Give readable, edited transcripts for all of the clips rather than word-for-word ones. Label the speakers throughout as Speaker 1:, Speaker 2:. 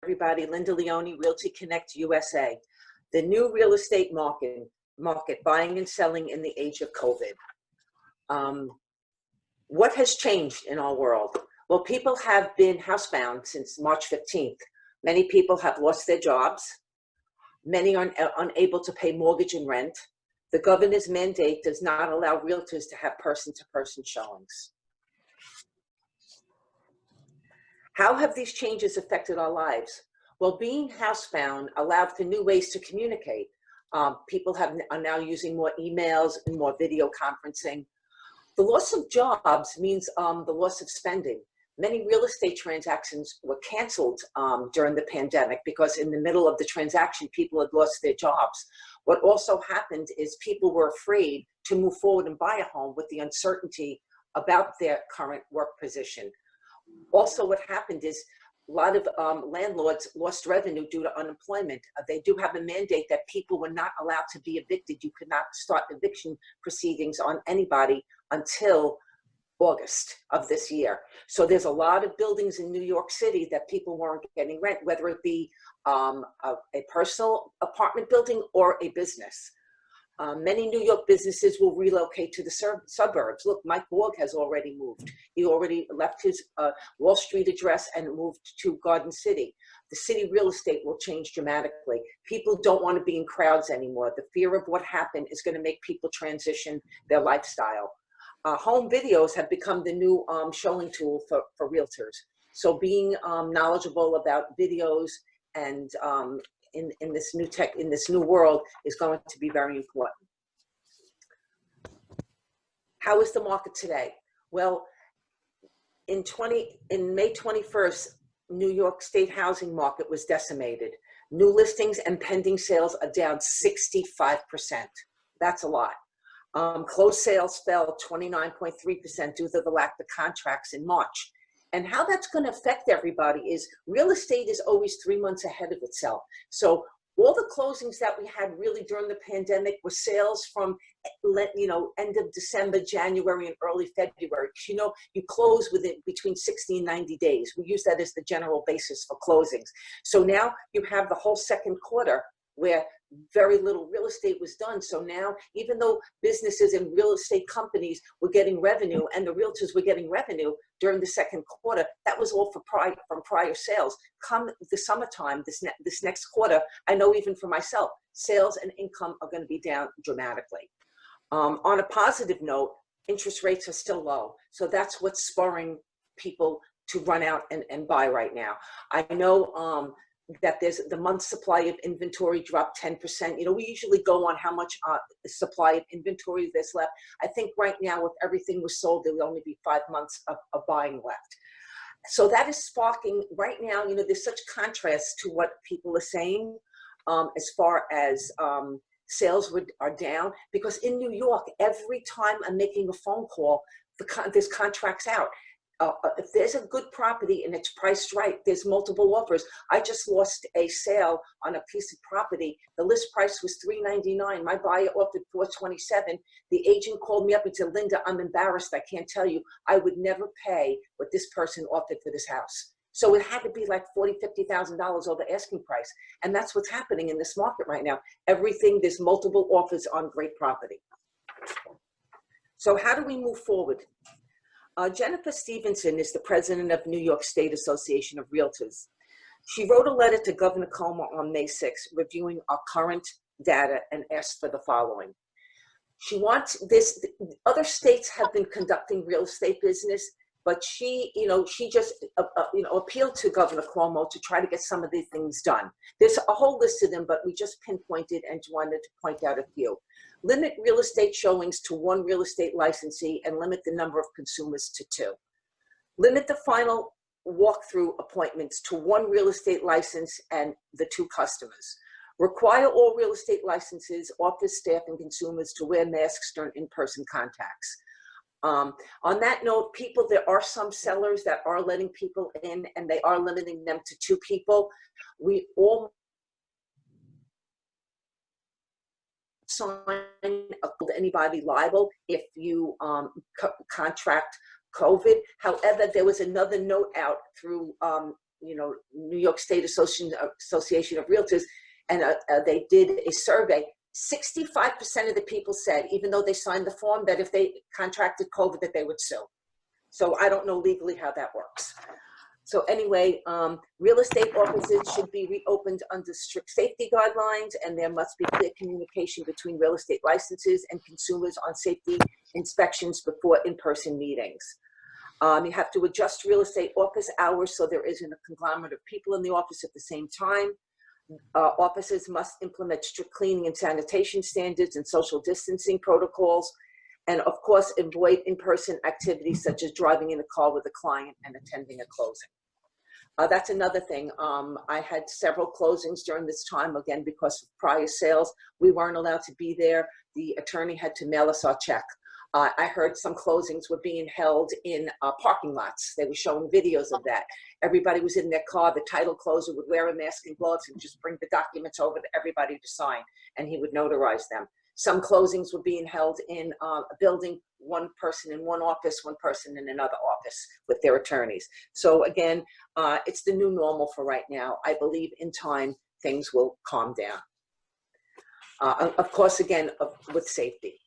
Speaker 1: everybody. Lynda Leone, Realty Connect USA. The new real estate market, buying and selling in the age of COVID. What has changed in our world? Well, people have been housebound since March 15th. Many people have lost their jobs. Many are unable to pay mortgage and rent. The governor's mandate does not allow realtors to have person-to-person showings. How have these changes affected our lives? Well, being housebound allowed for new ways to communicate. People are now using more emails and more video conferencing. The loss of jobs means the loss of spending. Many real estate transactions were canceled during the pandemic because in the middle of the transaction, people had lost their jobs. What also happened is people were afraid to move forward and buy a home with the uncertainty about their current work position. Also, what happened is a lot of landlords lost revenue due to unemployment. They do have a mandate that people were not allowed to be evicted. You could not start eviction proceedings on anybody until August of this year. So there's a lot of buildings in New York City that people weren't getting rent, whether it be a personal apartment building or a business. Many New York businesses will relocate to the suburbs. Look, Mike Borg has already moved. He already left his Wall Street address and moved to Garden City. The city real estate will change dramatically. People don't want to be in crowds anymore. The fear of what happened is going to make people transition their lifestyle. Home videos have become the new showing tool for realtors. So being knowledgeable about videos and in this new world is going to be very important. How is the market today? Well, in May 21st, New York State housing market was decimated. New listings and pending sales are down 65%. That's a lot. Closed sales fell 29.3% due to the lack of contracts in March. And how that's going to affect everybody is real estate is always 3 months ahead of itself. So all the closings that we had really during the pandemic were sales from, end of December, January, and early February. You close within between 60 and 90 days. We use that as the general basis for closings. So now you have the whole second quarter where very little real estate was done. So now, even though businesses and real estate companies were getting revenue and the realtors were getting revenue during the second quarter, that was all from prior sales. Come the summertime, this next quarter, I know even for myself, sales and income are going to be down dramatically. On a positive note, interest rates are still low. So that's what's spurring people to run out and buy right now. I know that there's the month's supply of inventory dropped 10%. We usually go on how much supply of inventory there's left. I think right now, if everything was sold, there would only be 5 months of buying left. So that is sparking right now. There's such contrast to what people are saying as far as sales are down, because in New York, every time I'm making a phone call, there's contracts out. If there's a good property and it's priced right, there's multiple offers. I just lost a sale on a piece of property. The list price was $399. My buyer offered $427. The agent called me up and said, Lynda, I'm embarrassed. I can't tell you. I would never pay what this person offered for this house. So it had to be like $40,000, $50,000 over asking price. And that's what's happening in this market right now. There's multiple offers on great property. So how do we move forward? Jennifer Stevenson is the president of New York State Association of Realtors. She wrote a letter to Governor Cuomo on May 6th, reviewing our current data and asked for the following. She wants this, other states have been conducting real estate business, but she just appealed to Governor Cuomo to try to get some of these things done. There's a whole list of them, but we just pinpointed and wanted to point out a few. Limit real estate showings to 1 real estate licensee and limit the number of consumers to 2. Limit the final walkthrough appointments to 1 real estate license and the 2 customers. Require all real estate licenses, office staff, and consumers to wear masks during in-person contacts. On that note, there are some sellers that are letting people in and they are limiting them to 2 people. We all sign anybody liable if you contract COVID. However, there was another note out through New York State Association of Realtors, and they did a survey. 65% of the people said, even though they signed the form, that if they contracted COVID, that they would sue. So I don't know legally how that works. So anyway, real estate offices should be reopened under strict safety guidelines, and there must be clear communication between real estate licenses and consumers on safety inspections before in-person meetings. You have to adjust real estate office hours so there isn't a conglomerate of people in the office at the same time. Offices must implement strict cleaning and sanitation standards and social distancing protocols. And of course, avoid in-person activities such as driving in a car with a client and attending a closing. That's another thing. I had several closings during this time, again, because of prior sales. We weren't allowed to be there. The attorney had to mail us our check. I heard some closings were being held in parking lots. They were showing videos of that. Everybody was in their car. The title closer would wear a mask and gloves and just bring the documents over to everybody to sign, and he would notarize them. Some closings were being held in a building, one person in one office, one person in another office with their attorneys. So again, it's the new normal for right now. I believe in time, things will calm down. Of course, again, with safety.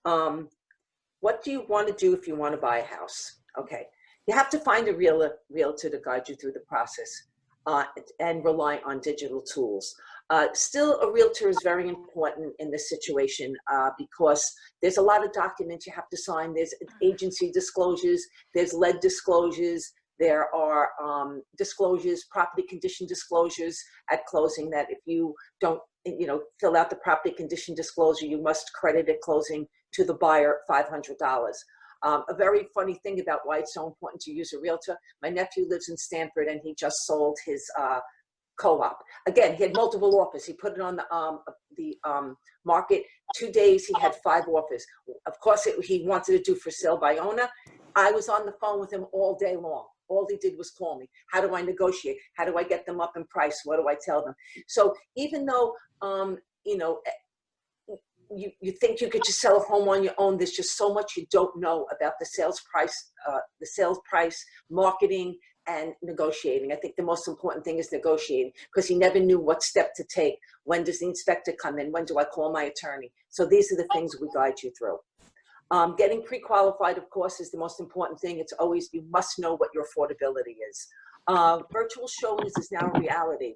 Speaker 1: What do you want to do if you want to buy a house? Okay, you have to find a realtor to guide you through the process and rely on digital tools. Still, a realtor is very important in this situation because there's a lot of documents you have to sign. There's agency disclosures, there's lead disclosures, there are disclosures, property condition disclosures at closing that if you don't fill out the property condition disclosure, you must credit at closing to the buyer $500. A very funny thing about why it's so important to use a realtor. My nephew lives in Stanford and he just sold his co-op. Again, he had multiple offers. He put it on the market. 2 days, he had 5 offers. Of course, he wanted to do for sale by owner. I was on the phone with him all day long. All he did was call me. How do I negotiate? How do I get them up in price? What do I tell them? So even though, you think you could just sell a home on your own, there's just so much you don't know about the sales price, marketing, and negotiating. I think the most important thing is negotiating, because he never knew what step to take. When does the inspector come in? When do I call my attorney? So these are the things we guide you through. Getting pre-qualified, of course, is the most important thing. It's always, you must know what your affordability is. Virtual showings is now a reality.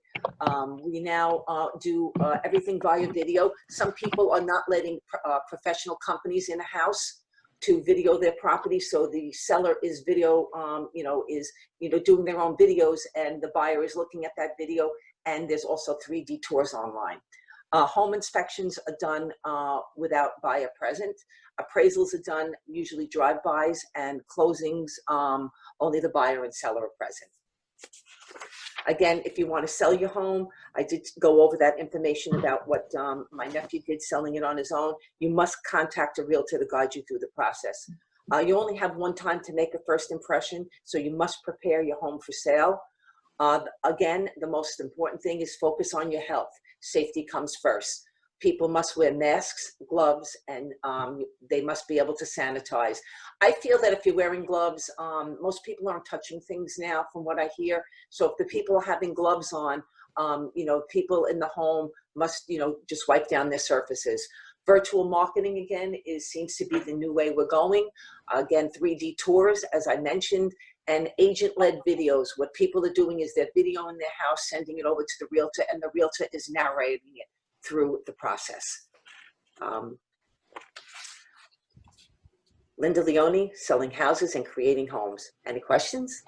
Speaker 1: We now do everything via video. Some people are not letting professional companies in a house to video their property, so the seller is doing their own videos, and the buyer is looking at that video. And there's also 3D tours online. Home inspections are done without buyer present. Appraisals are done usually drive-bys, and closings only the buyer and seller are present. Again, if you want to sell your home, I did go over that information about what my nephew did, selling it on his own. You must contact a realtor to guide you through the process. You only have one time to make a first impression, so you must prepare your home for sale. Again, the most important thing is focus on your health. Safety comes first. People must wear masks, gloves, and they must be able to sanitize. I feel that if you're wearing gloves, most people aren't touching things now, from what I hear. So if the people are having gloves on, people in the home must, just wipe down their surfaces. Virtual marketing, again, seems to be the new way we're going. Again, 3D tours, as I mentioned, and agent-led videos. What people are doing is they're videoing their house, sending it over to the realtor, and the realtor is narrating it through the process. Lynda Leone, selling houses and creating homes. Any questions?